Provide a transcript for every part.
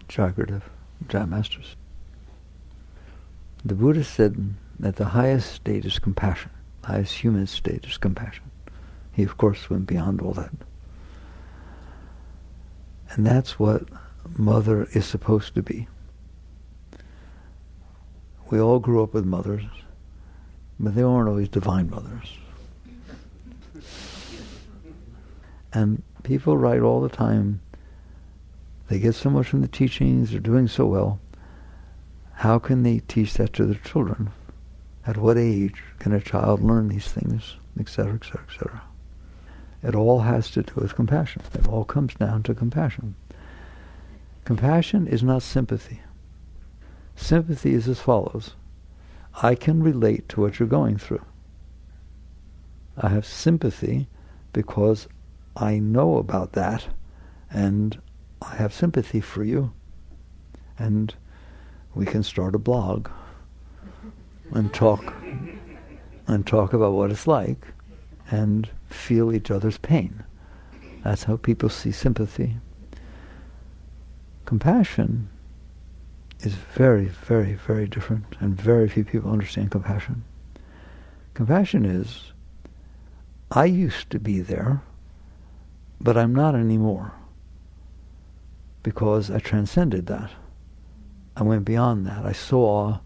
Jagrata Jai Masters. The Buddha said that the highest state is compassion. The highest human state is compassion. He, of course, went beyond all that. And that's what mother is supposed to be. We all grew up with mothers, but they weren't always divine mothers. And people write all the time, they get so much from the teachings, they're doing so well. How can they teach that to their children? At what age can a child learn these things, etc., etc., etc.? It all has to do with compassion. It all comes down to compassion. Compassion is not sympathy. Sympathy is as follows. I can relate to what you're going through. I have sympathy because I know about that, and I have sympathy for you. And we can start a blog and talk about what it's like and feel each other's pain. That's how people see sympathy. Compassion is very, very, very different, and very few people understand compassion. Compassion is, I used to be there, but I'm not anymore, because I transcended that. I went beyond that. I saw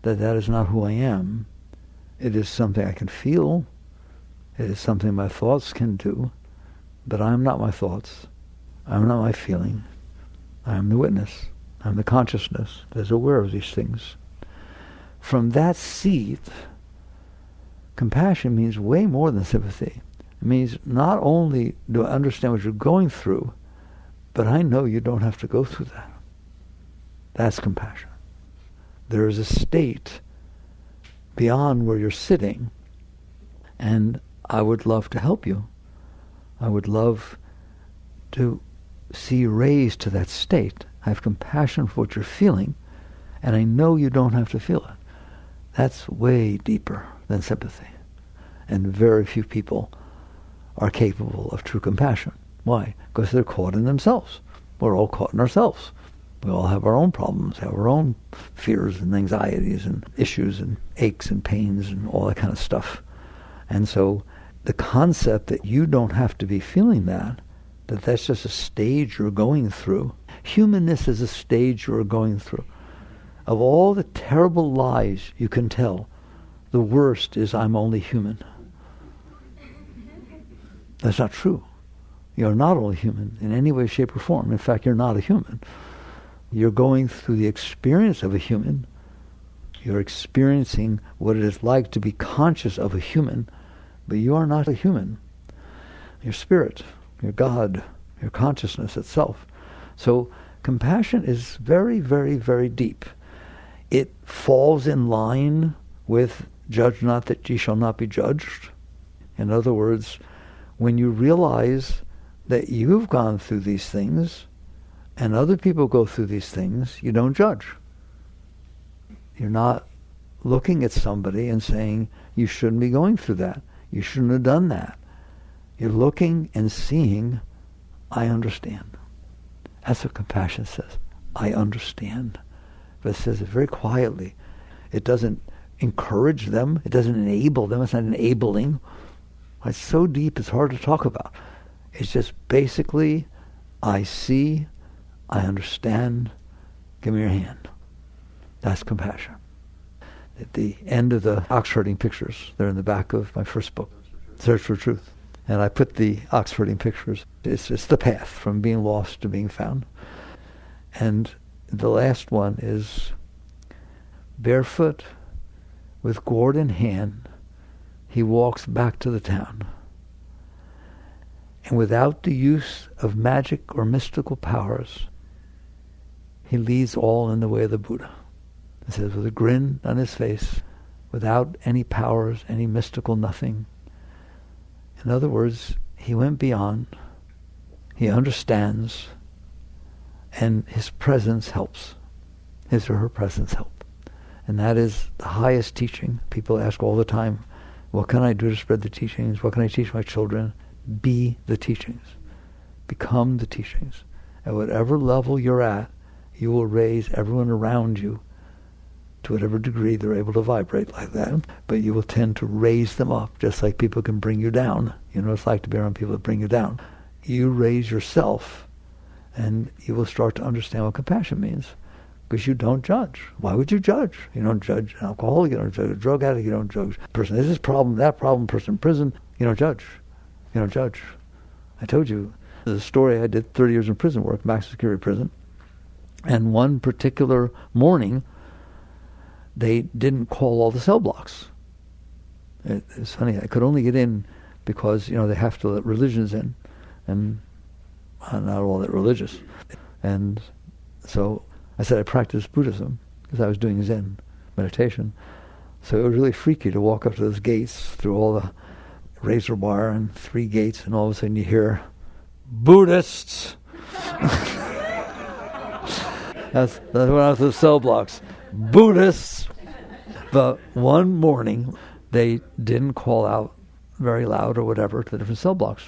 that that is not who I am. It is something I can feel. It is something my thoughts can do, but I am not my thoughts. I am not my feeling. I am the witness. I am the consciousness that is aware of these things. From that seat, compassion means way more than sympathy. It means not only do I understand what you're going through, but I know you don't have to go through that. That's compassion. There is a state beyond where you're sitting, and I would love to help you. I would love to see you raised to that state. I have compassion for what you're feeling, and I know you don't have to feel it. That's way deeper than sympathy. And very few people are capable of true compassion. Why? Because they're caught in themselves. We're all caught in ourselves. We all have our own problems, have our own fears and anxieties and issues and aches and pains and all that kind of stuff. And so the concept that you don't have to be feeling that that's just a stage you're going through. Humanness is a stage you're going through. Of all the terrible lies you can tell, the worst is I'm only human. That's not true. You're not only human in any way, shape, or form. In fact, you're not a human. You're going through the experience of a human. You're experiencing what it is like to be conscious of a human, but you are not a human. You're spirit, you're God, your consciousness itself. So compassion is very, very, very deep. It falls in line with judge not that ye shall not be judged. In other words, when you realize that you've gone through these things and other people go through these things, you don't judge. You're not looking at somebody and saying, you shouldn't be going through that. You shouldn't have done that. You're looking and seeing, I understand. That's what compassion says. I understand. But it says it very quietly. It doesn't encourage them. It doesn't enable them. It's not enabling. It's so deep it's hard to talk about. It's just basically, I see, I understand, give me your hand. That's compassion. At the end of the ox herding pictures, they're in the back of my first book, Search for Truth. And I put the ox herding pictures. It's the path from being lost to being found. And the last one is barefoot, with gourd in hand, he walks back to the town. And without the use of magic or mystical powers, he leads all in the way of the Buddha. It says, with a grin on his face, without any powers, any mystical nothing. In other words, he went beyond, he understands, and his presence helps. His or her presence helps. And that is the highest teaching. People ask all the time, what can I do to spread the teachings? What can I teach my children? Be the teachings. Become the teachings. At whatever level you're at, you will raise everyone around you to whatever degree they're able to vibrate like that. But you will tend to raise them up, just like people can bring you down. You know what it's like to be around people that bring you down. You raise yourself, and you will start to understand what compassion means. Because you don't judge. Why would you judge? You don't judge an alcoholic, you don't judge a drug addict, you don't judge a person this problem, that problem, person in prison. You don't judge. You don't judge. I told you, there's a story. I did 30 years in prison work, maximum security prison. And one particular morning, they didn't call all the cell blocks. It's funny, I could only get in because, they have to let religions in. And I'm not all that religious. And so I said I practiced Buddhism because I was doing Zen meditation. So it was really freaky to walk up to those gates through all the razor wire and 3 gates, and all of a sudden you hear, Buddhists! That's when I was the cell blocks. Buddhists! But one morning, they didn't call out very loud or whatever to the different cell blocks.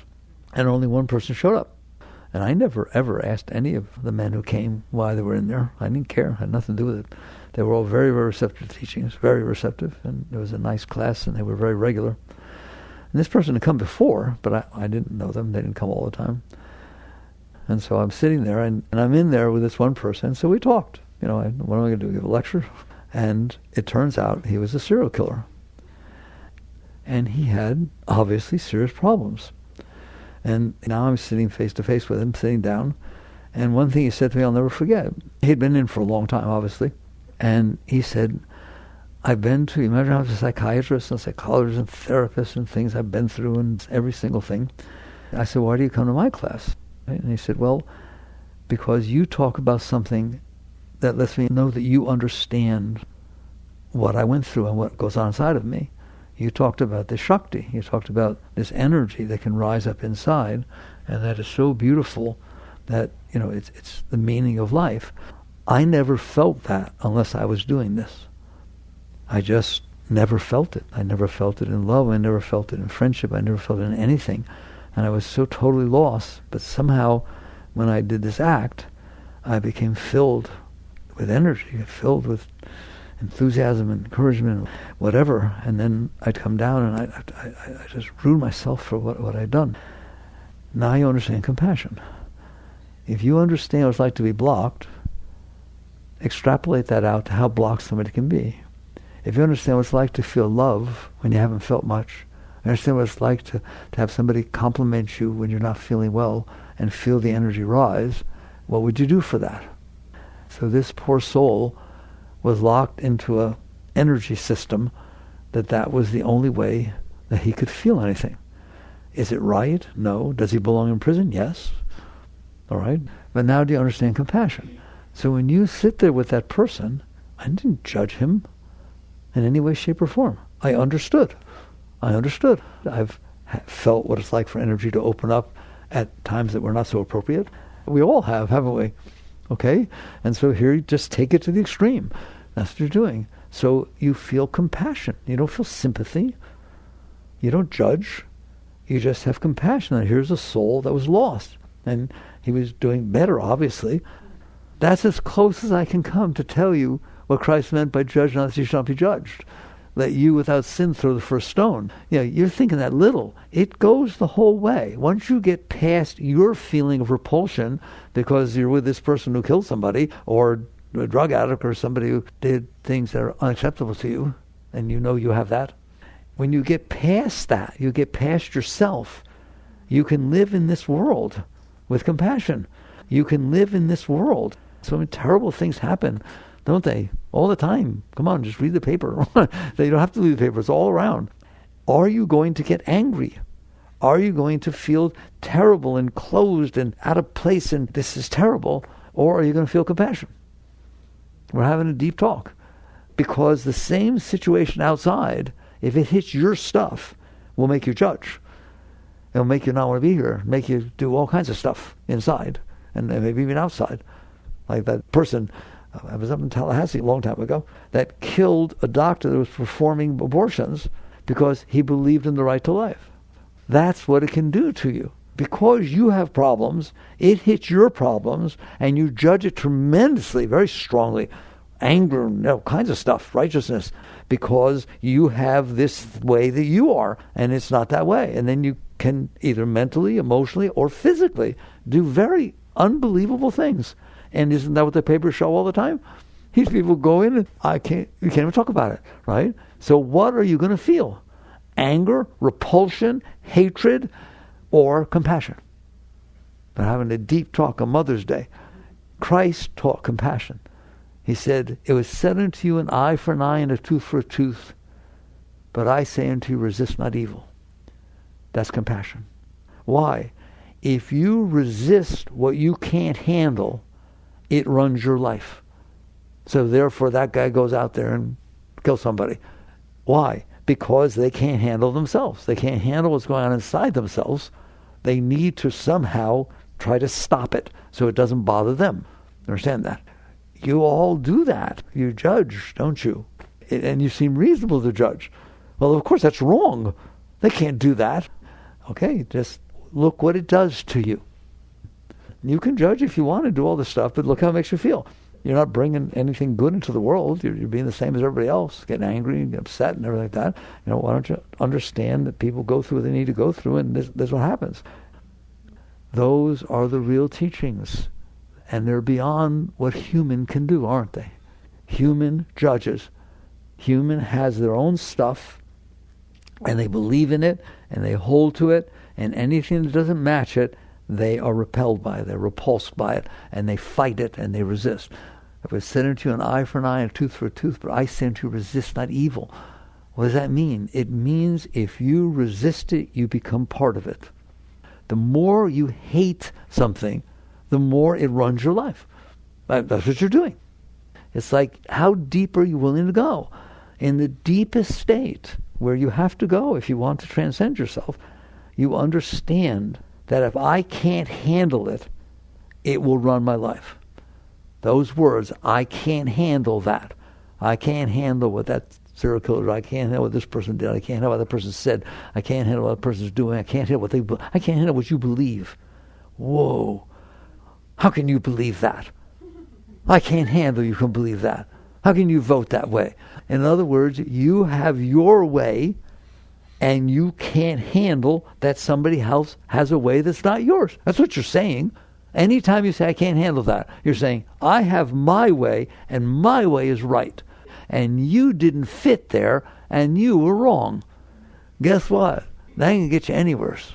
And only one person showed up. And I never, ever asked any of the men who came why they were in there. I didn't care. It had nothing to do with it. They were all very, very receptive to teachings, very receptive. And it was a nice class, and they were very regular. And this person had come before, but I didn't know them. They didn't come all the time. And so I'm sitting there, and I'm in there with this one person. So we talked. What am I going to do, give a lecture? And it turns out he was a serial killer. And he had, obviously, serious problems. And now I'm sitting face to face with him, sitting down. And one thing he said to me, I'll never forget. He'd been in for a long time, obviously. And he said, I've been to, imagine I was a psychiatrist and psychologist and therapist and things I've been through and every single thing. I said, why do you come to my class? And he said, well, because you talk about something that lets me know that you understand what I went through and what goes on inside of me. You talked about the Shakti. You talked about this energy that can rise up inside, and that is so beautiful that, it's the meaning of life. I never felt that unless I was doing this. I just never felt it. I never felt it in love. I never felt it in friendship. I never felt it in anything. And I was so totally lost. But somehow, when I did this act, I became filled with energy, filled with enthusiasm and encouragement, whatever, and then I'd come down and I just ruined myself for what I'd done. Now you understand compassion. If you understand what it's like to be blocked, extrapolate that out to how blocked somebody can be. If you understand what it's like to feel love when you haven't felt much, understand what it's like to have somebody compliment you when you're not feeling well and feel the energy rise, what would you do for that? So this poor soul was locked into a energy system that was the only way that he could feel anything. Is it right? No. Does he belong in prison? Yes. All right. But now do you understand compassion? So when you sit there with that person, I didn't judge him in any way, shape, or form. I understood. I've felt what it's like for energy to open up at times that were not so appropriate. We all have, haven't we? Okay? And so here you just take it to the extreme. That's what you're doing. So you feel compassion. You don't feel sympathy. You don't judge. You just have compassion. And here's a soul that was lost. And he was doing better, obviously. That's as close as I can come to tell you what Christ meant by judge not that you shall not be judged. Let you without sin throw the first stone. You're thinking that little. It goes the whole way. Once you get past your feeling of repulsion because you're with this person who killed somebody, or a drug addict, or somebody who did things that are unacceptable to you, and you have that. When you get past that, you get past yourself, you can live in this world with compassion. You can live in this world. So many terrible things happen, don't they? All the time. Come on, just read the paper. You don't have to read the paper. It's all around. Are you going to get angry? Are you going to feel terrible and closed and out of place and this is terrible? Or are you going to feel compassion? We're having a deep talk. Because the same situation outside, if it hits your stuff, will make you judge. It'll make you not want to be here, make you do all kinds of stuff inside, and maybe even outside. Like that person, I was up in Tallahassee a long time ago, that killed a doctor that was performing abortions because he believed in the right to life. That's what it can do to you. because you have problems, it hits your problems, and you judge it tremendously, very strongly. Anger, kinds of stuff, righteousness, because you have this way that you are, and it's not that way. And then you can either mentally, emotionally, or physically do very unbelievable things. And isn't that what the papers show all the time? These people go in and you can't even talk about it, right? So what are you going to feel? Anger, repulsion, hatred, or compassion? But having a deep talk on Mother's Day, Christ taught compassion. He said, it was said unto you an eye for an eye and a tooth for a tooth, but I say unto you, resist not evil. That's compassion. Why? If you resist what you can't handle, it runs your life. So therefore that guy goes out there and kills somebody. Why? Because they can't handle themselves. They can't handle what's going on inside themselves. They need to somehow try to stop it so it doesn't bother them. Understand that? You all do that. You judge, don't you? And you seem reasonable to judge. Well, of course, that's wrong. They can't do that. Okay, just look what it does to you. You can judge if you want to do all this stuff, but look how it makes you feel. You're not bringing anything good into the world. You're being the same as everybody else, getting angry and upset and everything like that. Why don't you understand that people go through what they need to go through, and this is what happens. Those are the real teachings. And they're beyond what human can do, aren't they? Human judges. Human has their own stuff, and they believe in it, and they hold to it, and anything that doesn't match it, they are repelled by it, they're repulsed by it, and they fight it, and they resist. If I said unto you an eye for an eye and a tooth for a tooth, but I say unto you, resist not evil. What does that mean? It means if you resist it, you become part of it. The more you hate something, the more it runs your life. That's what you're doing. It's like, how deep are you willing to go? In the deepest state, where you have to go if you want to transcend yourself, you understand that if I can't handle it, it will run my life. Those words, I can't handle that. I can't handle what that serial killer did. I can't handle what this person did. I can't handle what that person said. I can't handle what that person's doing. I can't handle I can't handle what you believe. Whoa. How can you believe that? I can't handle you can believe that. How can you vote that way? In other words, you have your way, and you can't handle that somebody else has a way that's not yours. That's what you're saying. Anytime you say, I can't handle that, you're saying, I have my way, and my way is right. And you didn't fit there, and you were wrong. Guess what? That ain't going to get you any worse.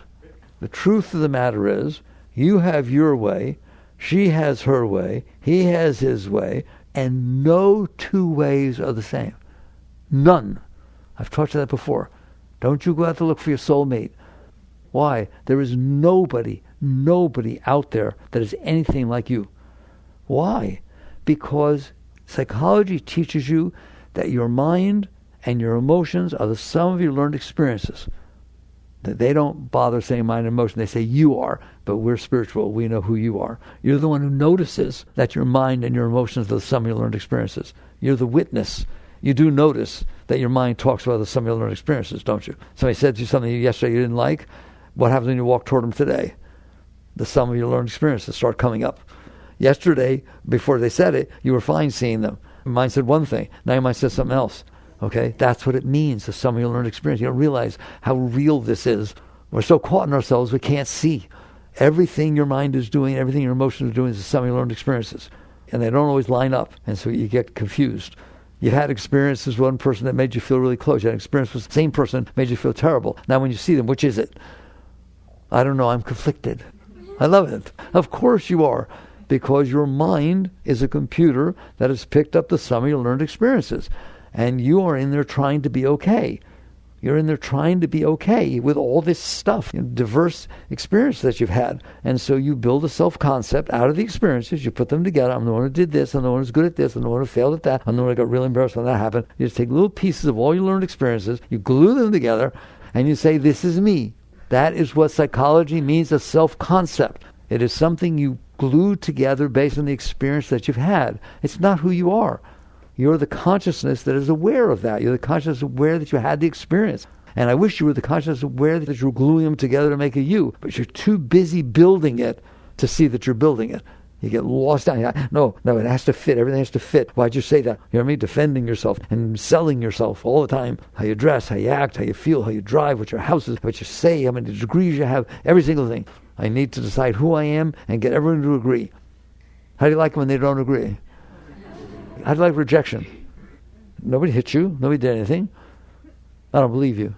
The truth of the matter is, you have your way, she has her way, he has his way, and no two ways are the same. None. I've taught you that before. Don't you go out to look for your soulmate. Why? There is nobody out there that is anything like you. Why? Because psychology teaches you that your mind and your emotions are the sum of your learned experiences. They don't bother saying mind and emotion. They say you are, but we're spiritual. We know who you are. You're the one who notices that your mind and your emotions are the sum of your learned experiences. You're the witness. You do notice that your mind talks about the sum of your learned experiences, don't you? Somebody said to you something yesterday you didn't like. What happens when you walk toward them today? The sum of your learned experiences start coming up. Yesterday, before they said it, you were fine seeing them. Your mind said one thing. Now your mind says something else. Okay? That's what it means, the sum of your learned experience. You don't realize how real this is. We're so caught in ourselves we can't see. Everything your mind is doing, everything your emotions are doing is the sum of your learned experiences. And they don't always line up, and so you get confused. You had experiences with one person that made you feel really close. You had an experience with the same person that made you feel terrible. Now when you see them, which is it? I don't know, I'm conflicted. I love it. Of course you are, because your mind is a computer that has picked up the sum of your learned experiences. And you are in there trying to be okay. You're in there trying to be okay with all this stuff, diverse experience that you've had. And so you build a self-concept out of the experiences. You put them together. I'm the one who did this. I'm the one who's good at this. I'm the one who failed at that. I'm the one who got really embarrassed when that happened. You just take little pieces of all your learned experiences. You glue them together. And you say, this is me. That is what psychology means, a self-concept. It is something you glue together based on the experience that you've had. It's not who you are. You're the consciousness that is aware of that. You're the consciousness aware that you had the experience. And I wish you were the consciousness aware that you're gluing them together to make a you, but you're too busy building it to see that you're building it. You get lost down. No, it has to fit. Everything has to fit. Why'd you say that? You know what I mean? Defending yourself and selling yourself all the time. How you dress, how you act, how you feel, how you drive, what your house is, what you say, how many degrees you have, every single thing. I need to decide who I am and get everyone to agree. How do you like it when they don't agree? How do you like rejection? Nobody hit you. Nobody did anything. I don't believe you.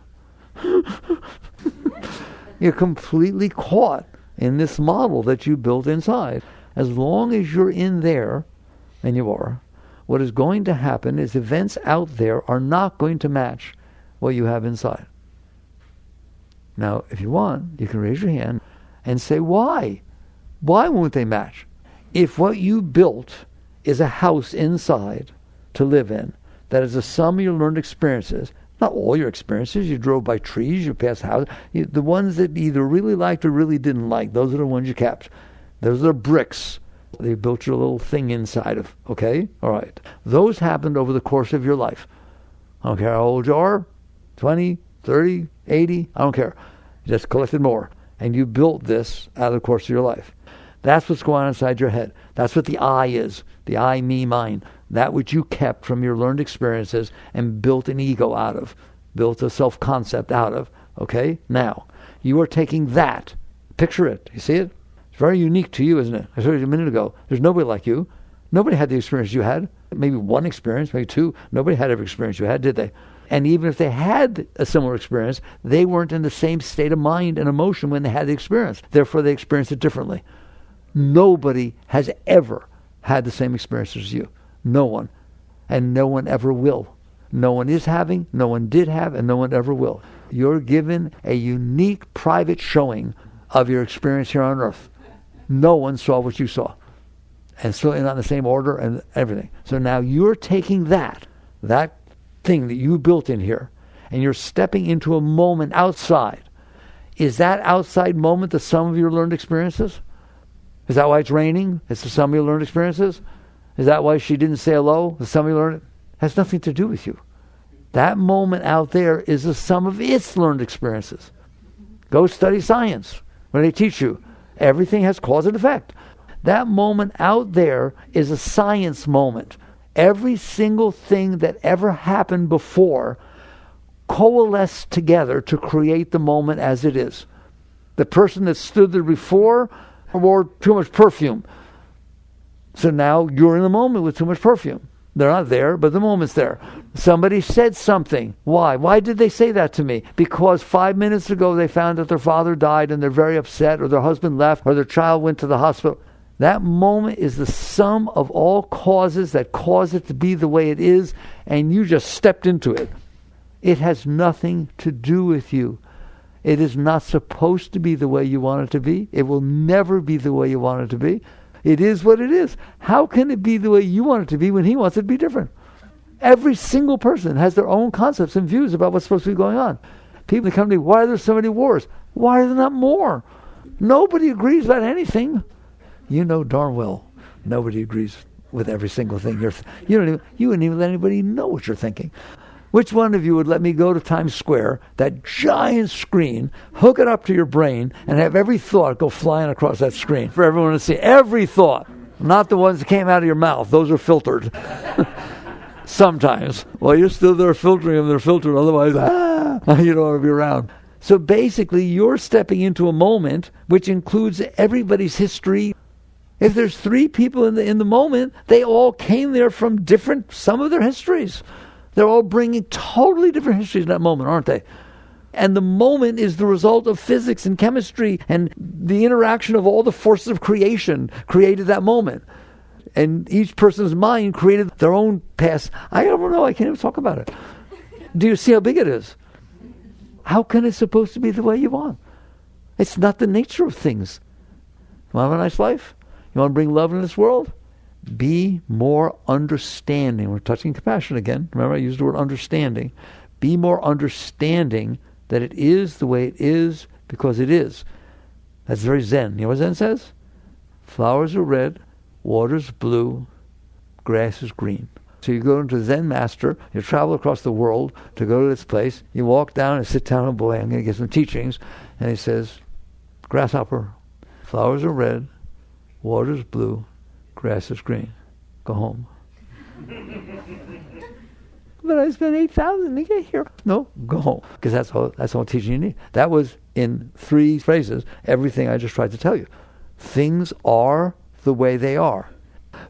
You're completely caught in this model that you built inside. As long as you're in there, and you are, what is going to happen is events out there are not going to match what you have inside. Now, if you want, you can raise your hand and say, why? Why won't they match? If what you built is a house inside to live in, that is the sum of your learned experiences, not all your experiences, you drove by trees, you passed houses, the ones that you either really liked or really didn't like, those are the ones you kept. Those are bricks. They built your little thing inside of, okay? All right. Those happened over the course of your life. I don't care how old you are, 20, 30, 80, I don't care. You just collected more. And you built this out of the course of your life. That's what's going on inside your head. That's what the I is. The I, me, mine. That which you kept from your learned experiences and built an ego out of. Built a self-concept out of. Okay? Now, you are taking that. Picture it. You see it? It's very unique to you, isn't it? I told you a minute ago. There's nobody like you. Nobody had the experience you had. Maybe one experience, maybe two. Nobody had every experience you had, did they? And even if they had a similar experience, they weren't in the same state of mind and emotion when they had the experience. Therefore, they experienced it differently. Nobody has ever had the same experience as you. No one. And no one ever will. No one is having, no one did have, and no one ever will. You're given a unique private showing of your experience here on earth. No one saw what you saw. And certainly not in the same order and everything. So now you're taking that thing that you built in here, and you're stepping into a moment outside. Is that outside moment the sum of your learned experiences? Is that why it's raining? It's the sum of your learned experiences? Is that why she didn't say hello? The sum of your learned? It has nothing to do with you. That moment out there is the sum of its learned experiences. Go study science. When they teach you, everything has cause and effect. That moment out there is a science moment. Every single thing that ever happened before coalesced together to create the moment as it is. The person that stood there before wore too much perfume. So now you're in the moment with too much perfume. They're not there, but the moment's there. Somebody said something. Why? Why did they say that to me? Because 5 minutes ago they found that their father died and they're very upset, or their husband left, or their child went to the hospital. That moment is the sum of all causes that cause it to be the way it is, and you just stepped into it. It has nothing to do with you. It is not supposed to be the way you want it to be. It will never be the way you want it to be. It is what it is. How can it be the way you want it to be when he wants it to be different? Every single person has their own concepts and views about what's supposed to be going on. People in the company, why are there so many wars? Why are there not more? Nobody agrees about anything. You know darn well nobody agrees with every single thing. You wouldn't even let anybody know what you're thinking. Which one of you would let me go to Times Square, that giant screen, hook it up to your brain, and have every thought go flying across that screen for everyone to see? Every thought. Not the ones that came out of your mouth. Those are filtered. Sometimes. Well, you're still there filtering them. They're filtered. Otherwise, you don't want to be around. So basically, you're stepping into a moment which includes everybody's history. If there's 3 people in the moment, they all came there from some of their histories. They're all bringing totally different histories in that moment, aren't they? And the moment is the result of physics and chemistry, and the interaction of all the forces of creation created that moment. And each person's mind created their own past. I don't know. I can't even talk about it. Do you see how big it is? How can it supposed to be the way you want? It's not the nature of things. You want to have a nice life? You want to bring love in this world? Be more understanding. We're touching compassion again. Remember, I used the word understanding. Be more understanding that it is the way it is because it is. That's very Zen. You know what Zen says? Flowers are red, water's blue, grass is green. So you go into a Zen master, you travel across the world to go to this place, you walk down and sit down, and boy, I'm going to get some teachings. And he says, grasshopper, flowers are red, water's blue, grass is green. Go home. But I spent 8,000 to get here. No, go home. Because that's all teaching you need. That was, in 3 phrases, everything I just tried to tell you. Things are the way they are,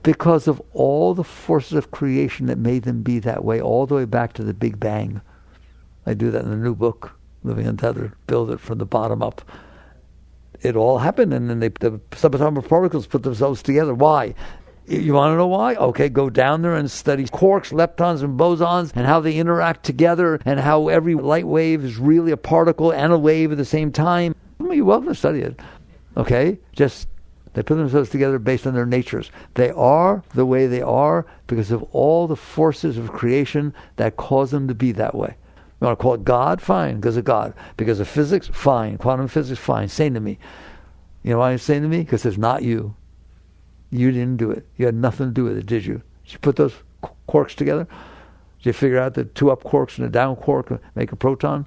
because of all the forces of creation that made them be that way, all the way back to the Big Bang. I do that in the new book, Living Untethered, build it from the bottom up. It all happened, and then the subatomic particles put themselves together. Why? You want to know why? Okay, go down there and study quarks, leptons, and bosons, and how they interact together, and how every light wave is really a particle and a wave at the same time. You're welcome to study it. Okay? Just, they put themselves together based on their natures. They are the way they are because of all the forces of creation that cause them to be that way. You want to call it God? Fine, because of God. Because of physics? Fine. Quantum physics? Fine. Same to me. You know why it's same to me? Because it's not you. You didn't do it. You had nothing to do with it, did you? Did you put those quarks together? Did you figure out that 2 up quarks and a down quark make a proton?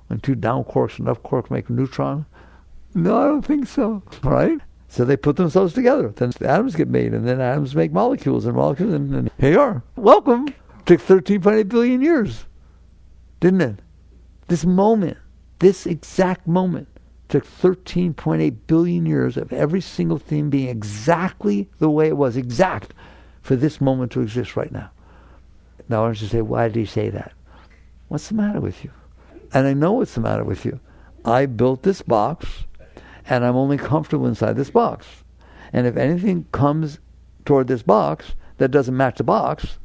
And 2 down quarks and up quarks make a neutron? No, I don't think so. Right? So they put themselves together. Then atoms get made, and then atoms make molecules, and here you are. Welcome. Took 13.8 billion years. Didn't it? This moment, this exact moment, took 13.8 billion years of every single thing being exactly the way it was, exact, for this moment to exist right now. Now I want you to say, why did he say that? What's the matter with you? And I know what's the matter with you. I built this box, and I'm only comfortable inside this box. And if anything comes toward this box that doesn't match the box,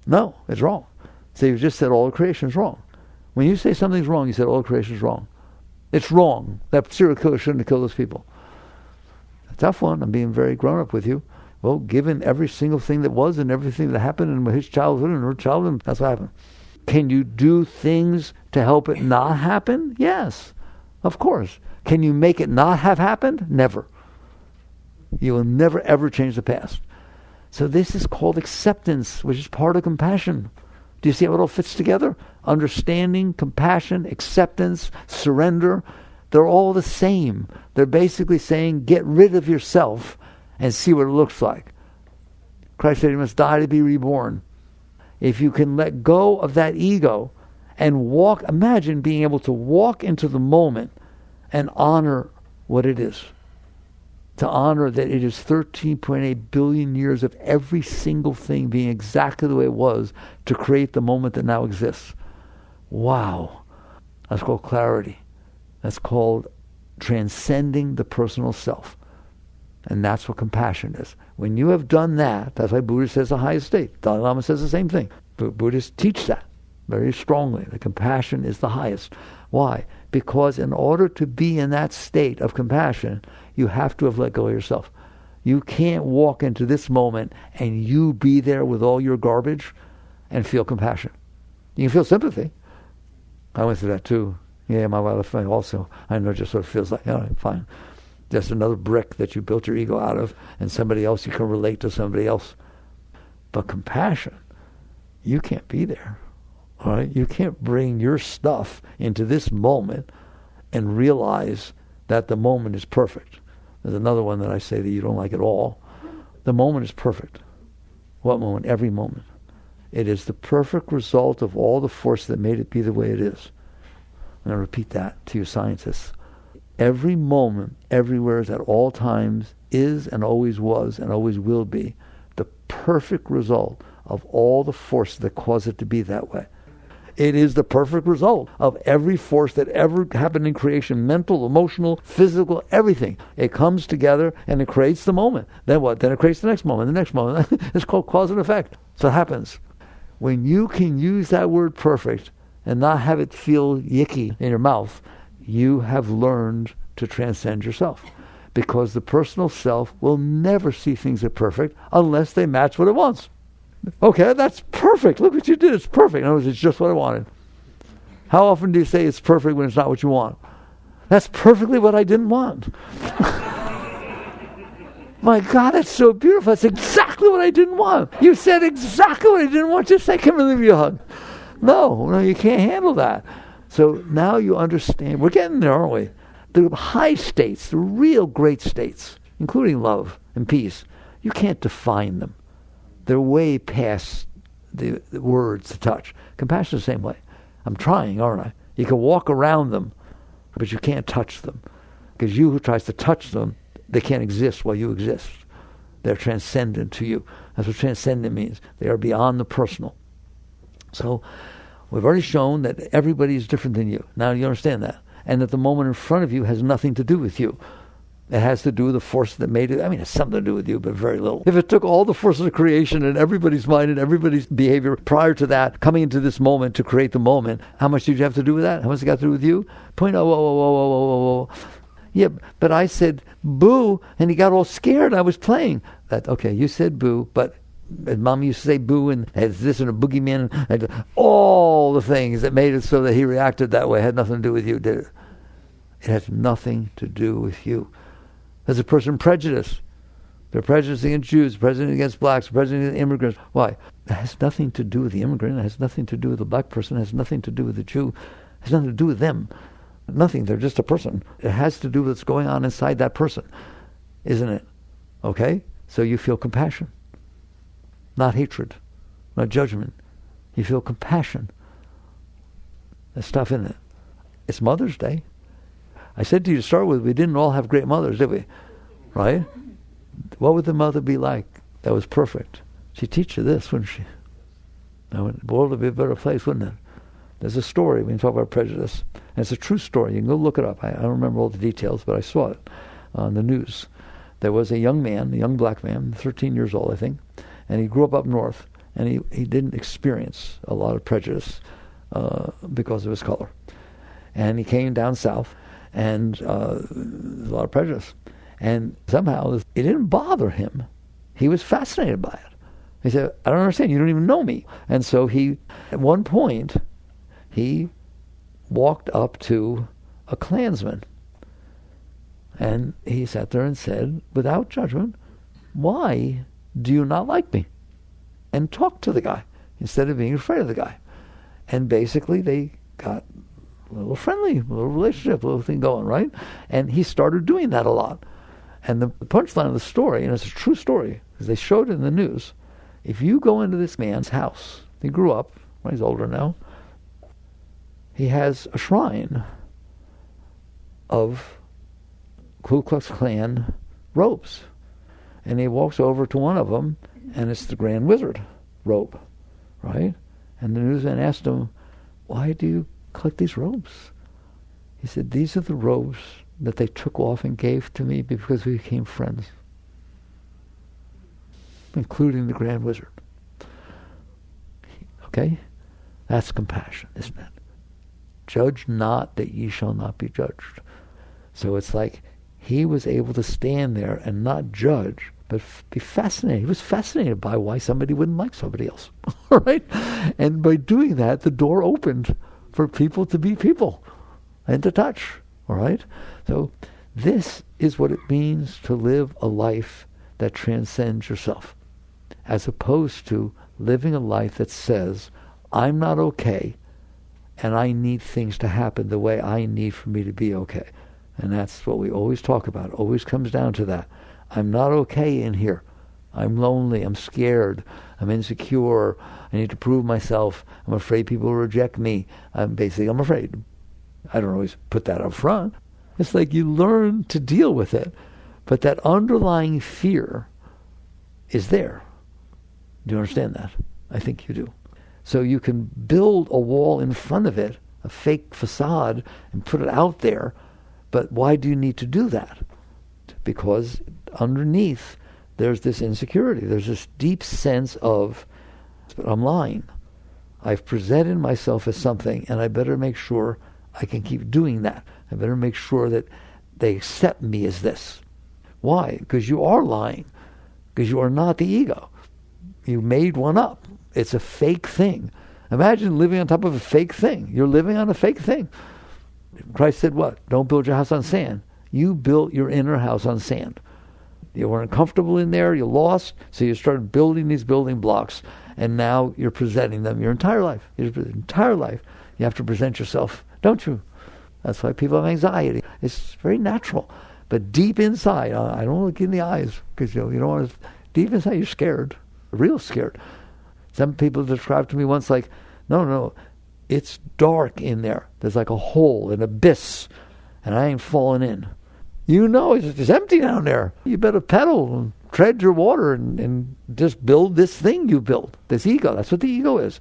no, it's wrong. So you just said all of creation is wrong. When you say something's wrong, you said all of creation is wrong. It's wrong. That serial killer shouldn't have killed those people. A tough one. I'm being very grown up with you. Well, given every single thing that was and everything that happened in his childhood and her childhood, that's what happened. Can you do things to help it not happen? Yes, of course. Can you make it not have happened? Never. You will never ever change the past. So this is called acceptance, which is part of compassion. Do you see how it all fits together? Understanding, compassion, acceptance, surrender, they're all the same. They're basically saying, get rid of yourself and see what it looks like. Christ said you must die to be reborn. If you can let go of that ego and walk, imagine being able to walk into the moment and honor what it is. To honor that it is 13.8 billion years of every single thing being exactly the way it was to create the moment that now exists. Wow. That's called clarity. That's called transcending the personal self. And that's what compassion is. When you have done that, that's why Buddha says the highest state. Dalai Lama says the same thing. But Buddhists teach that very strongly. The compassion is the highest. Why? Because in order to be in that state of compassion, you have to have let go of yourself. You can't walk into this moment and you be there with all your garbage and feel compassion. You can feel sympathy. I went through that too. Yeah, my wife also. I know just what it feels like. All right, fine. Just another brick that you built your ego out of, and somebody else, you can relate to somebody else. But compassion, you can't be there. All right? You can't bring your stuff into this moment and realize that the moment is perfect. There's another one that I say that you don't like at all. The moment is perfect. What moment? Every moment. It is the perfect result of all the force that made it be the way it is. I'm going to repeat that to you scientists. Every moment, everywhere, at all times, is and always was and always will be the perfect result of all the force that caused it to be that way. It is the perfect result of every force that ever happened in creation, mental, emotional, physical, everything. It comes together and it creates the moment. Then what? Then it creates the next moment, the next moment. It's called cause and effect. So it happens. When you can use that word perfect and not have it feel yicky in your mouth, you have learned to transcend yourself. Because the personal self will never see things as perfect unless they match what it wants. Okay, that's perfect. Look what you did. It's perfect. In other words, it's just what I wanted. How often do you say it's perfect when it's not what you want? That's perfectly what I didn't want. My God, it's so beautiful. That's exactly exactly what I didn't want. You said exactly what I didn't want. Just say, come and give you a hug. No, you can't handle that. So now you understand. We're getting there, aren't we? The high states, the real great states, including love and peace, you can't define them. They're way past the words to touch. Compassion is the same way. I'm trying, aren't I? You can walk around them, but you can't touch them. Because you who tries to touch them, they can't exist while you exist. They're transcendent to you. That's what transcendent means. They are beyond the personal. So we've already shown that everybody is different than you. Now you understand that. And that the moment in front of you has nothing to do with you. It has to do with the force that made it. I mean, it's something to do with you, but very little. If it took all the forces of creation and everybody's mind and everybody's behavior prior to that, coming into this moment to create the moment, how much did you have to do with that? How much it got to do with you? Point, whoa. Yeah, but I said boo, and he got all scared. I was playing. Okay, you said boo, but Mom used to say boo, and has this and a boogeyman, and all the things that made it so that he reacted that way had nothing to do with you, did it? It has nothing to do with you. There's a person prejudiced. They're prejudiced against Jews, prejudiced against blacks, prejudiced against immigrants. Why? It has nothing to do with the immigrant. It has nothing to do with the black person. It has nothing to do with the Jew. It has nothing to do with them. Nothing. They're just a person. It has to do with what's going on inside that person, isn't it? Okay? So you feel compassion. Not hatred. Not judgment. You feel compassion. There's stuff in it. It's Mother's Day. I said to you to start with, we didn't all have great mothers, did we? Right? What would the mother be like that was perfect? She'd teach you this, wouldn't she? Now, the world would be a better place, wouldn't it? There's a story when you talk about prejudice. And it's a true story. You can go look it up. I don't remember all the details, but I saw it on the news. There was a young man, a young black man, 13 years old, I think, and he grew up north, and he didn't experience a lot of prejudice because of his color. And he came down south, and there's a lot of prejudice. And somehow it didn't bother him. He was fascinated by it. He said, I don't understand, you don't even know me. And so at one point, he walked up to a Klansman. And he sat there and said, without judgment, why do you not like me? And talked to the guy instead of being afraid of the guy. And basically they got a little friendly, a little relationship, a little thing going, right? And he started doing that a lot. And the punchline of the story, and it's a true story, because they showed it in the news, if you go into this man's house, he grew up, he's older now, he has a shrine of Ku Klux Klan robes. And he walks over to one of them, and it's the Grand Wizard robe, right? And the newsman asked him, why do you collect these robes? He said, these are the robes that they took off and gave to me because we became friends, including the Grand Wizard. Okay? That's compassion, isn't it? Judge not that ye shall not be judged. So it's like he was able to stand there and not judge, but be fascinated. He was fascinated by why somebody wouldn't like somebody else. All right? And by doing that, the door opened for people to be people and to touch. All right? So this is what it means to live a life that transcends yourself, as opposed to living a life that says, I'm not okay, and I need things to happen the way I need for me to be okay. And that's what we always talk about. It always comes down to that. I'm not okay in here. I'm lonely. I'm scared. I'm insecure. I need to prove myself. I'm afraid people will reject me. I'm afraid. I don't always put that up front. It's like you learn to deal with it, but that underlying fear is there. Do you understand that? I think you do. So you can build a wall in front of it, a fake facade, and put it out there. But why do you need to do that? Because underneath there's this insecurity. There's this deep sense of, but I'm lying. I've presented myself as something, and I better make sure I can keep doing that. I better make sure that they accept me as this. Why? Because you are lying. Because you are not the ego. You made one up. It's a fake thing. Imagine living on top of a fake thing. You're living on a fake thing. Christ said what? Don't build your house on sand. You built your inner house on sand. You weren't comfortable in there, you lost, so you started building these building blocks, and now you're presenting them your entire life. Your entire life, you have to present yourself, don't you? That's why people have anxiety. It's very natural. But deep inside, I don't look in the eyes, because you don't want to, deep inside you're scared, real scared. Some people described to me once like, no, it's dark in there. There's like a hole, an abyss, and I ain't falling in. You know it's empty down there. You better pedal and tread your water and just build this thing you built, this ego. That's what the ego is.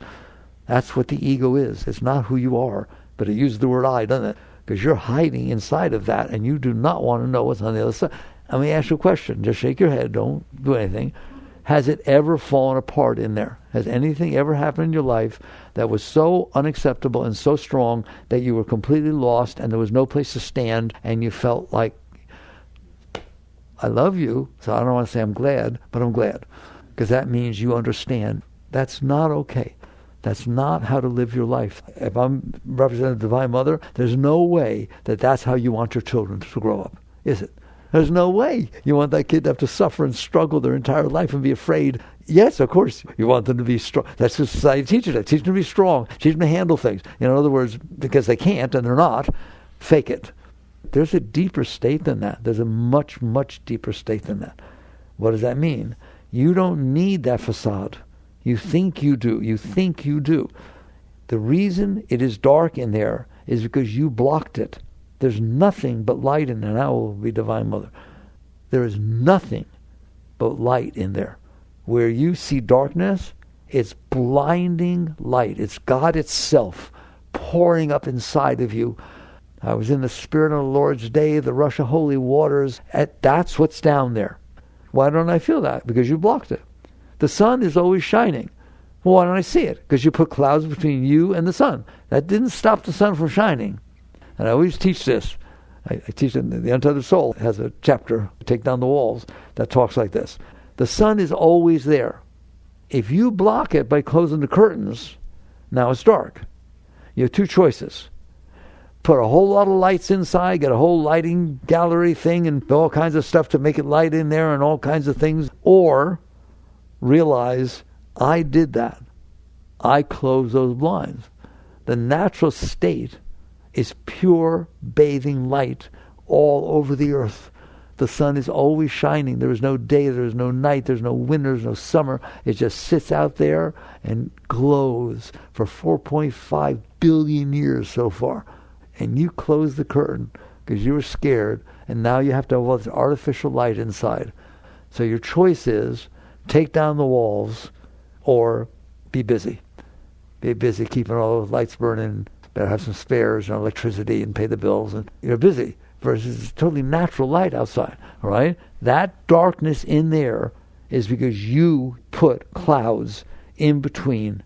That's what the ego is. It's not who you are, but it uses the word I, doesn't it? Because you're hiding inside of that, and you do not want to know what's on the other side. Let me ask you a question. Just shake your head. Don't do anything. Has it ever fallen apart in there? Has anything ever happened in your life that was so unacceptable and so strong that you were completely lost and there was no place to stand and you felt like, I love you, so I don't want to say I'm glad, but I'm glad. Because that means you understand. That's not okay. That's not how to live your life. If I'm representing the Divine Mother, there's no way that that's how you want your children to grow up, is it? There's no way you want that kid to have to suffer and struggle their entire life and be afraid. Yes, of course, you want them to be strong. That's what society teaches it. Teach them to be strong. Teach them to handle things. In other words, because they can't and they're not, fake it. There's a deeper state than that. There's a much, much deeper state than that. What does that mean? You don't need that facade. You think you do. You think you do. The reason it is dark in there is because you blocked it. There's nothing but light in there. Now will be Divine Mother. There is nothing but light in there. Where you see darkness, it's blinding light. It's God itself pouring up inside of you. I was in the Spirit of the Lord's Day, the rush of holy waters. That's what's down there. Why don't I feel that? Because you blocked it. The sun is always shining. Well, why don't I see it? Because you put clouds between you and the sun. That didn't stop the sun from shining. And I always teach this. I teach in the Untethered Soul has a chapter, Take Down the Walls, that talks like this. The sun is always there. If you block it by closing the curtains, now it's dark. You have two choices. Put a whole lot of lights inside, get a whole lighting gallery thing and all kinds of stuff to make it light in there and all kinds of things. Or realize, I did that. I closed those blinds. The natural state is pure bathing light all over the earth. The sun is always shining. There is no day, there is no night, there's no winter, there's no summer. It just sits out there and glows for 4.5 billion years so far. And you close the curtain because you were scared, and now you have to have all this artificial light inside. So your choice is take down the walls or be busy. Be busy keeping all those lights burning. Better have some spares and electricity and pay the bills, and you're busy versus totally natural light outside. All right? That darkness in there is because you put clouds in between.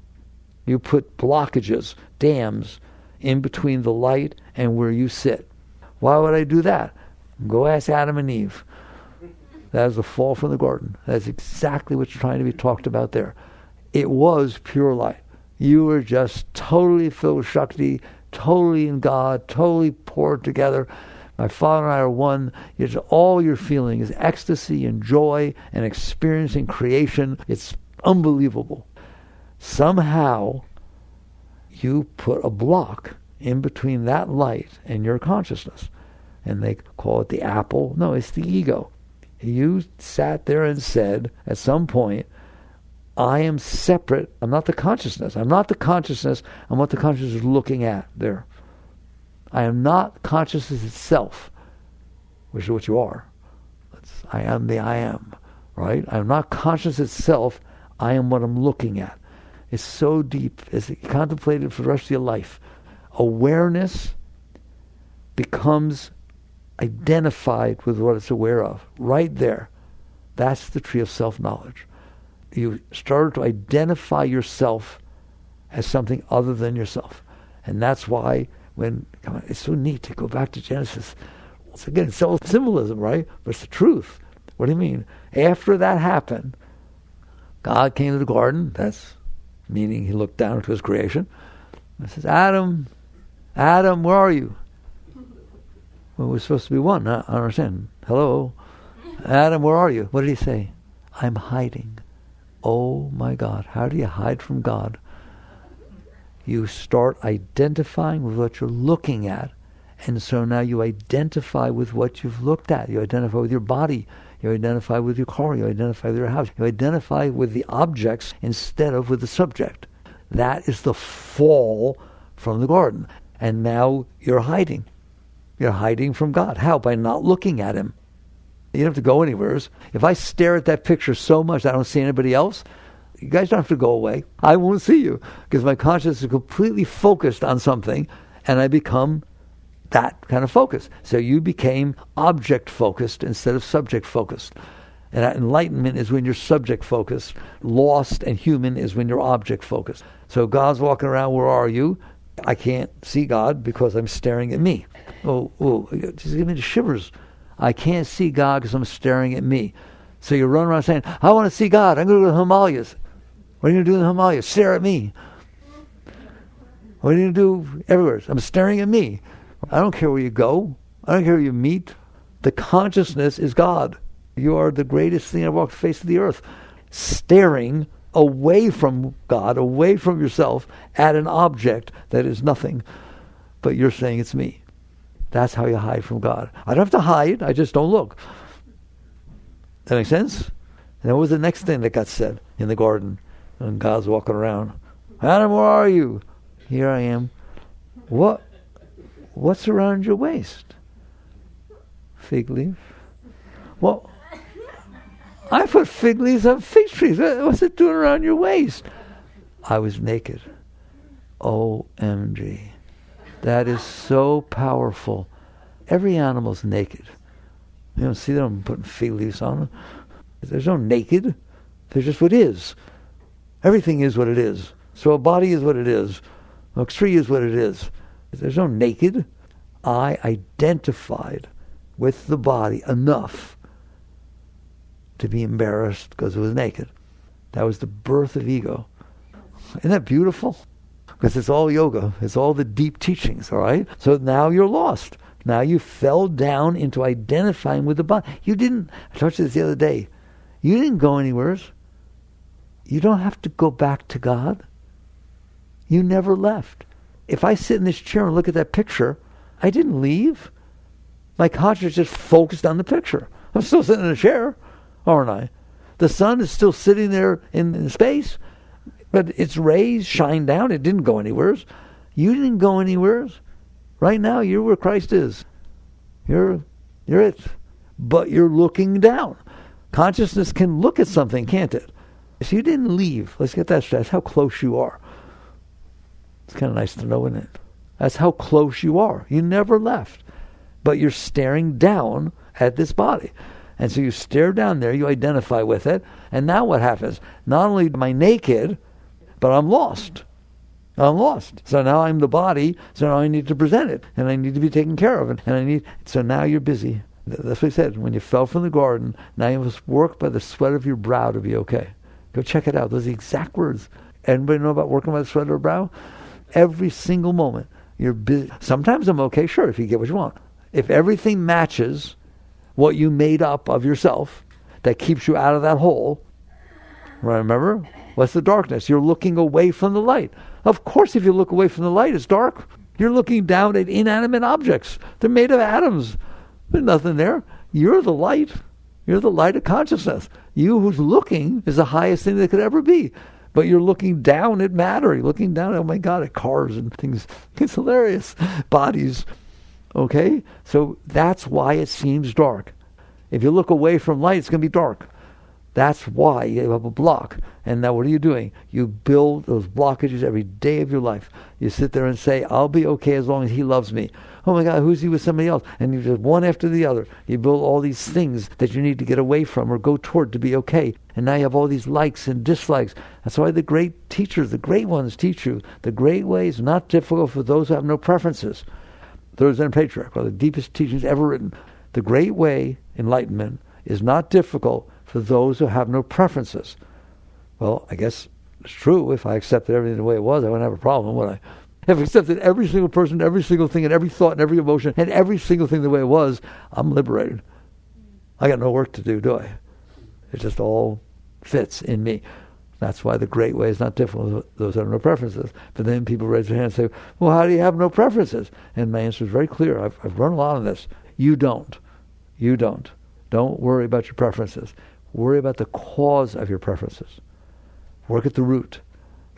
You put blockages, dams, in between the light and where you sit. Why would I do that? Go ask Adam and Eve. That is the fall from the garden. That's exactly what's trying to be talked about there. It was pure light. You were just totally filled with Shakti, totally in God, totally poured together. My Father and I are one. It's all you're feeling is ecstasy and joy and experiencing creation. It's unbelievable. Somehow, you put a block in between that light and your consciousness. And they call it the apple. No, it's the ego. You sat there and said, at some point, I am separate. I'm not the consciousness. I'm not the consciousness. I'm what the consciousness is looking at there. I am not consciousness itself, which is what you are. I am the I am, right? I am not consciousness itself. I am what I'm looking at. It's so deep. It's contemplated for the rest of your life. Awareness becomes identified with what it's aware of. Right there. That's the tree of self-knowledge. You started to identify yourself as something other than yourself. And that's why it's so neat to go back to Genesis. Once again, it's all symbolism, right? But it's the truth. What do you mean? After that happened, God came to the garden. That's meaning he looked down into his creation. And says, Adam, where are you? Well, we're supposed to be one. I don't understand. Hello? Adam, where are you? What did he say? I'm hiding. Oh my God, how do you hide from God? You start identifying with what you're looking at. And so now you identify with what you've looked at. You identify with your body. You identify with your car. You identify with your house. You identify with the objects instead of with the subject. That is the fall from the garden. And now you're hiding. You're hiding from God. How? By not looking at him. You don't have to go anywhere. If I stare at that picture so much that I don't see anybody else, you guys don't have to go away. I won't see you because my consciousness is completely focused on something and I become that kind of focus. So you became object focused instead of subject focused. And enlightenment is when you're subject focused. Lost and human is when you're object focused. So God's walking around, where are you? I can't see God because I'm staring at me. Oh, just give me the shivers. I can't see God because I'm staring at me. So you run around saying, I want to see God. I'm going to go to the Himalayas. What are you going to do in the Himalayas? Stare at me. What are you going to do everywhere? I'm staring at me. I don't care where you go. I don't care who you meet. The consciousness is God. You are the greatest thing that walked the face of the earth. Staring away from God, away from yourself, at an object that is nothing. But you're saying it's me. That's how you hide from God. I don't have to hide. I just don't look. That makes sense? And what was the next thing that got said in the garden? And God's walking around. Adam, where are you? Here I am. What's around your waist? Fig leaf. Well, I put fig leaves on fig trees. What's it doing around your waist? I was naked. OMG. That is so powerful. Every animal's naked. You don't see them putting fig leaves on them. There's no naked. There's just what is. Everything is what it is. So a body is what it is. A tree is what it is. There's no naked. I identified with the body enough to be embarrassed because it was naked. That was the birth of ego. Isn't that beautiful? Because it's all yoga. It's all the deep teachings, all right? So now you're lost. Now you fell down into identifying with the body. I told you this the other day, you didn't go anywhere. You don't have to go back to God. You never left. If I sit in this chair and look at that picture, I didn't leave. My consciousness just focused on the picture. I'm still sitting in a chair, aren't I? The sun is still sitting there in space, but its rays shine down. It didn't go anywhere. You didn't go anywhere. Right now, you're where Christ is. You're it. But you're looking down. Consciousness can look at something, can't it? If you didn't leave, let's get that straight. That's how close you are. It's kind of nice to know, isn't it? That's how close you are. You never left. But you're staring down at this body. And so you stare down there, you identify with it, and now what happens? Not only am I naked, but I'm lost. I'm lost. So now I'm the body, so now I need to present it, and I need to be taken care of. So now you're busy. That's what he said. When you fell from the garden, now you must work by the sweat of your brow to be okay. Go check it out. Those are the exact words. Anybody know about working by the sweat of your brow? Every single moment. You're busy. Sometimes I'm okay, sure, if you get what you want. If everything matches what you made up of yourself that keeps you out of that hole, remember? What's the darkness? You're looking away from the light. Of course, if you look away from the light, it's dark. You're looking down at inanimate objects. They're made of atoms. There's nothing there. You're the light. You're the light of consciousness. You who's looking is the highest thing that could ever be. But you're looking down at matter. You're looking down, oh my God, at cars and things. It's hilarious. Bodies. Okay? So that's why it seems dark. If you look away from light, it's going to be dark. That's why you have a block. And now what are you doing? You build those blockages every day of your life. You sit there and say, I'll be okay as long as he loves me. Oh my God, who's he with somebody else? And you just one after the other. You build all these things that you need to get away from or go toward to be okay. And now you have all these likes and dislikes. That's why the great teachers, the great ones teach you. The great way is not difficult for those who have no preferences. Third Zen Patriarch, one of the deepest teachings ever written. The great way, enlightenment, is not difficult for those who have no preferences. Well, I guess it's true. If I accepted everything the way it was, I wouldn't have a problem, would I? If I accepted every single person, every single thing, and every thought, and every emotion, and every single thing the way it was, I'm liberated. I got no work to do I? It just all fits in me. That's why the great way is not difficult with those that have no preferences. But then people raise their hand and say, well, how do you have no preferences? And my answer is very clear. I've run a lot on this. You don't. You don't. Don't worry about your preferences. Worry about the cause of your preferences. Work at the root.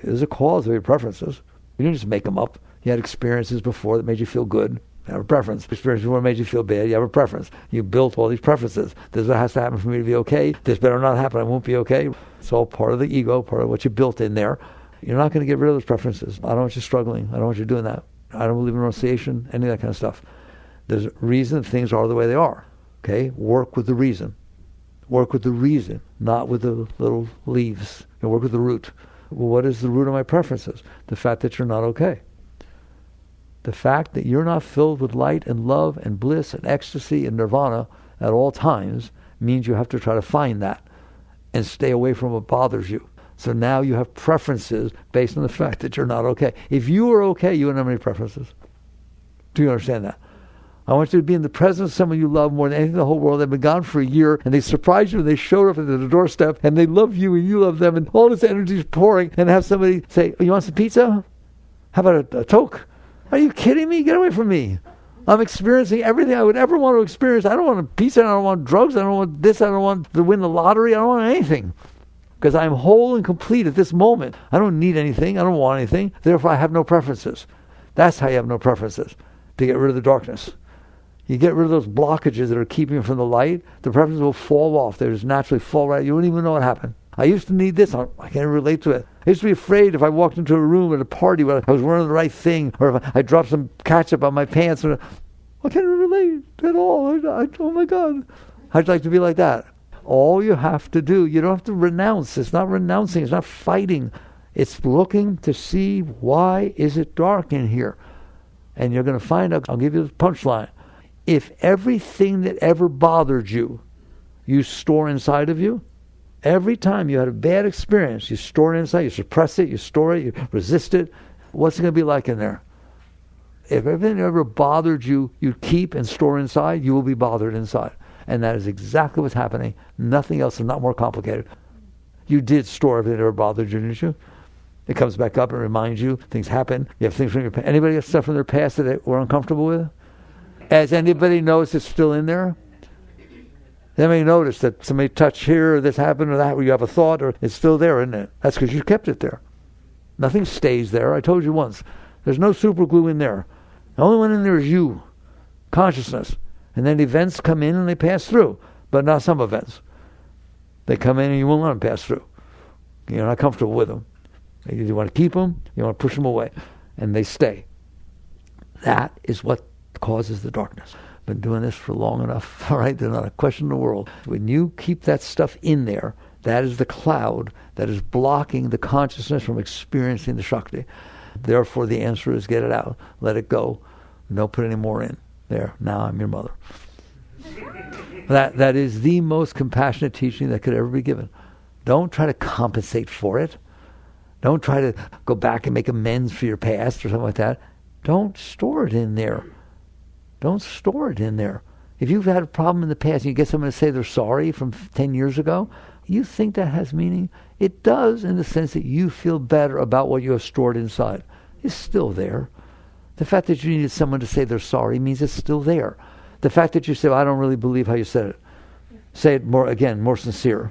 There's a cause of your preferences. You didn't just make them up. You had experiences before that made you feel good. You have a preference. Experiences before made you feel bad. You have a preference. You built all these preferences. This is what has to happen for me to be okay. This better not happen. I won't be okay. It's all part of the ego, part of what you built in there. You're not going to get rid of those preferences. I don't want you struggling. I don't want you doing that. I don't believe in renunciation, any of that kind of stuff. There's a reason things are the way they are. Okay? Work with the reason. Work with the reason, not with the little leaves. You work with the root. Well, what is the root of my preferences? The fact that you're not okay. The fact that you're not filled with light and love and bliss and ecstasy and nirvana at all times means you have to try to find that and stay away from what bothers you. So now you have preferences based on the fact that you're not okay. If you were okay, you wouldn't have any preferences. Do you understand that? I want you to be in the presence of someone you love more than anything in the whole world. They've been gone for a year, and they surprise you, and they showed up at the doorstep, and they love you, and you love them, and all this energy is pouring, and have somebody say, oh, you want some pizza? How about a Coke? Are you kidding me? Get away from me. I'm experiencing everything I would ever want to experience. I don't want a pizza. I don't want drugs. I don't want this. I don't want to win the lottery. I don't want anything. Because I'm whole and complete at this moment. I don't need anything. I don't want anything. Therefore, I have no preferences. That's how you have no preferences, to get rid of the darkness. You get rid of those blockages that are keeping you from the light, the preferences will fall off. They just naturally fall right. You wouldn't even know what happened. I used to need this. I can't relate to it. I used to be afraid if I walked into a room at a party where I was wearing the right thing, or if I dropped some ketchup on my pants. I can't relate at all. Oh my God. How'd you like to be like that? All you have to do, you don't have to renounce. It's not renouncing. It's not fighting. It's looking to see, why is it dark in here? And you're going to find out. I'll give you the punchline. If everything that ever bothered you, you store inside of you, every time you had a bad experience, you store it inside, you suppress it, you store it, you resist it, what's it going to be like in there? If everything that ever bothered you, you keep and store inside, you will be bothered inside. And that is exactly what's happening. Nothing else is not more complicated. You did store everything that ever bothered you, didn't you? It comes back up and reminds you, things happen. You have things from your past. Anybody have stuff from their past that they were uncomfortable with? Has anybody noticed it's still in there? Anybody notice that somebody touched here, or this happened, or that, or you have a thought, or it's still there, isn't it? That's because you kept it there. Nothing stays there. I told you once. There's no super glue in there. The only one in there is you, consciousness. And then events come in and they pass through, but not some events. They come in and you won't let them pass through. You're not comfortable with them. You want to keep them, you want to push them away, and they stay. That is what causes the darkness. Been doing this for long enough. All right, there's not a question in the world. When you keep that stuff in there, that is the cloud that is blocking the consciousness from experiencing the Shakti. Therefore, the answer is get it out, let it go. Don't put any more in. There, now I'm your mother. That is the most compassionate teaching that could ever be given. Don't try to compensate for it. Don't try to go back and make amends for your past or something like that. Don't store it in there. Don't store it in there. If you've had a problem in the past and you get someone to say they're sorry from 10 years ago, you think that has meaning? It does, in the sense that you feel better about what you have stored inside. It's still there. The fact that you needed someone to say they're sorry means it's still there. The fact that you say, well, I don't really believe how you said it. Say it more sincere.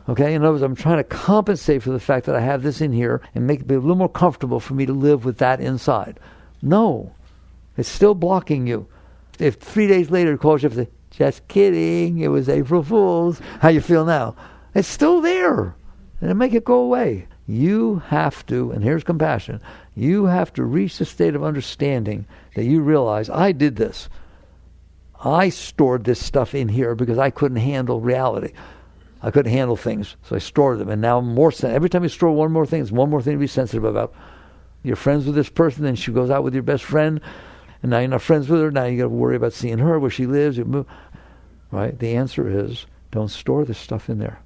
Okay, in other words, I'm trying to compensate for the fact that I have this in here and make it be a little more comfortable for me to live with that inside. No, it's still blocking you. If 3 days later it calls you up and says, just kidding, it was April Fool's, how you feel now? It's still there. And make it go away. You have to, and here's compassion, you have to reach the state of understanding that you realize, I did this. I stored this stuff in here because I couldn't handle reality. I couldn't handle things, so I stored them. And now I'm more sensitive. Every time you store one more thing, it's one more thing to be sensitive about. You're friends with this person, then she goes out with your best friend, and now you're not friends with her. Now you got to worry about seeing her, where she lives. You move. Right? The answer is, don't store this stuff in there.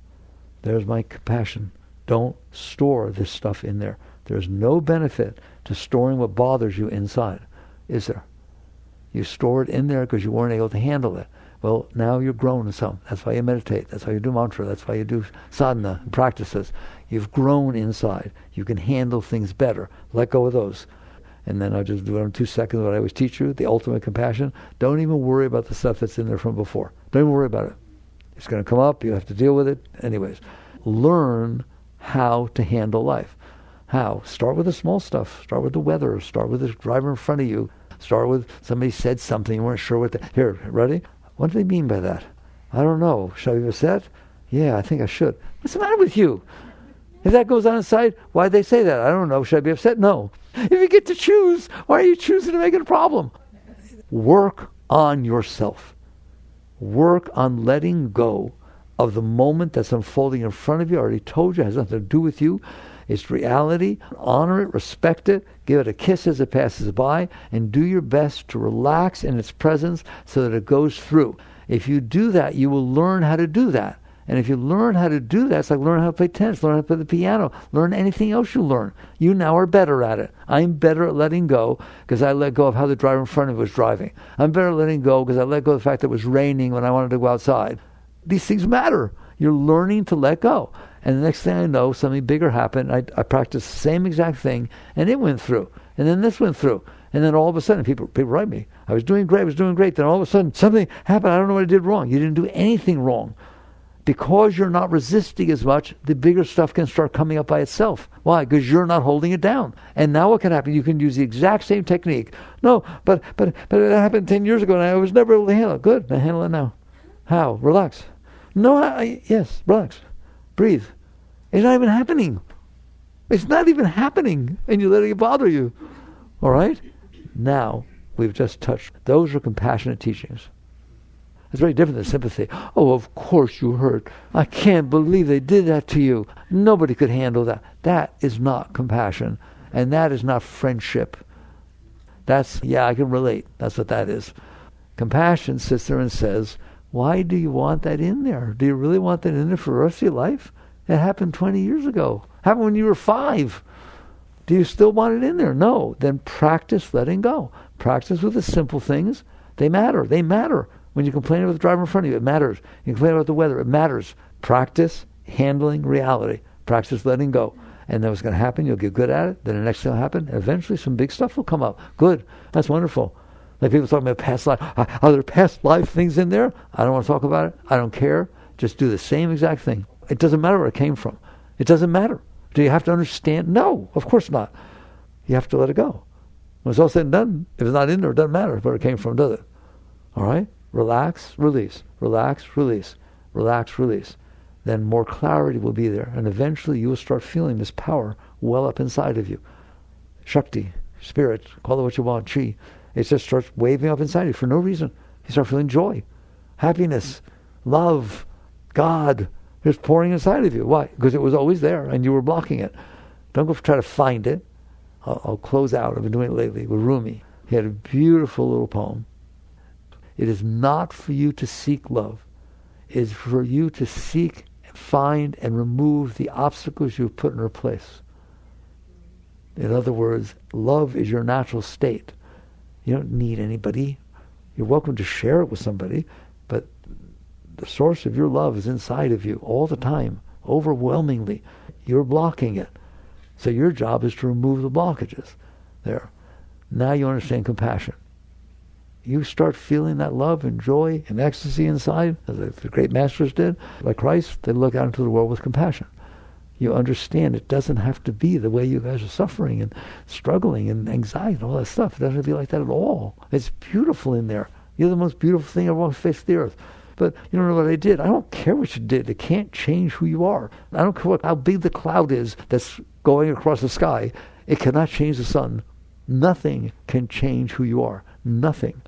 There's my compassion. Don't store this stuff in there. There's no benefit to storing what bothers you inside, is there? You store it in there because you weren't able to handle it. Well, now you're grown in some. That's why you meditate. That's why you do mantra. That's why you do sadhana and practices. You've grown inside. You can handle things better. Let go of those. And then I'll just do it in 2 seconds what I always teach you, the ultimate compassion. Don't even worry about the stuff that's in there from before. Don't even worry about it. It's going to come up. You have to deal with it. Anyways, learn how to handle life. How? Start with the small stuff. Start with the weather. Start with the driver in front of you. Start with somebody said something. You weren't sure what here, ready? What do they mean by that? I don't know. Should I be upset? Yeah, I think I should. What's the matter with you? If that goes on inside, why'd they say that? I don't know. Should I be upset? No. If you get to choose, why are you choosing to make it a problem? Work on yourself. Work on letting go of the moment that's unfolding in front of you. I already told you, it has nothing to do with you. It's reality. Honor it, respect it, give it a kiss as it passes by, and do your best to relax in its presence so that it goes through. If you do that, you will learn how to do that. And if you learn how to do that, it's like learn how to play tennis, learn how to play the piano, learn anything else you learn. You now are better at it. I'm better at letting go because I let go of how the driver in front of me was driving. I'm better at letting go because I let go of the fact that it was raining when I wanted to go outside. These things matter. You're learning to let go. And the next thing I know, something bigger happened. I practiced the same exact thing, and it went through. And then this went through. And then all of a sudden, people write me. I was doing great. Then all of a sudden, something happened. I don't know what I did wrong. You didn't do anything wrong. Because you're not resisting as much, the bigger stuff can start coming up by itself. Why? Because you're not holding it down. And now what can happen? You can use the exact same technique. No, but it happened 10 years ago, and I was never able to handle it. Good, I handle it now. How? Relax. No, yes, relax. Breathe. It's not even happening. It's not even happening, and you're letting it bother you. All right? Now, we've just touched. Those are compassionate teachings. It's very different than sympathy. Oh, of course you hurt. I can't believe they did that to you. Nobody could handle that. That is not compassion, and that is not friendship. That's, I can relate. That's what that is. Compassion sits there and says, why do you want that in there? Do you really want that in there for the rest of your life? It happened 20 years ago. It happened when you were 5. Do you still want it in there? No. Then practice letting go. Practice with the simple things. They matter. They matter. When you complain about the driver in front of you, it matters. You complain about the weather, it matters. Practice handling reality. Practice letting go. And then what's going to happen, you'll get good at it. Then the next thing will happen. Eventually some big stuff will come up. Good. That's wonderful. Like people talking about past life. Are there past life things in there? I don't want to talk about it. I don't care. Just do the same exact thing. It doesn't matter where it came from. It doesn't matter. Do you have to understand? No, of course not. You have to let it go. When it's all said and done, if it's not in there, it doesn't matter where it came from, does it? All right? Relax, release. Relax, release. Relax, release. Then more clarity will be there. And eventually you will start feeling this power well up inside of you. Shakti, spirit, call it what you want, chi. It just starts waving up inside you for no reason. You start feeling joy, happiness, love, God is pouring inside of you. Why? Because it was always there and you were blocking it. Don't go try to find it. I'll close out. I've been doing it lately with Rumi. He had a beautiful little poem. It is not for you to seek love. It is for you to seek, find, and remove the obstacles you've put in her place. In other words, love is your natural state. You don't need anybody. You're welcome to share it with somebody, but the source of your love is inside of you all the time, overwhelmingly. You're blocking it. So your job is to remove the blockages there. Now you understand compassion. You start feeling that love and joy and ecstasy inside, as the great masters did, like Christ, they look out into the world with compassion. You understand it doesn't have to be the way you guys are suffering and struggling and anxiety and all that stuff. It doesn't have to be like that at all. It's beautiful in there. You're the most beautiful thing ever on the face of the earth. But you don't know what I did. I don't care what you did. It can't change who you are. I don't care how big the cloud is that's going across the sky. It cannot change the sun. Nothing can change who you are. Nothing.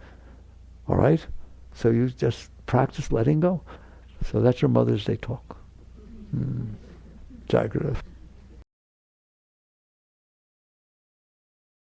All right? So you just practice letting go. So that's your Mother's Day talk. Jai Guru.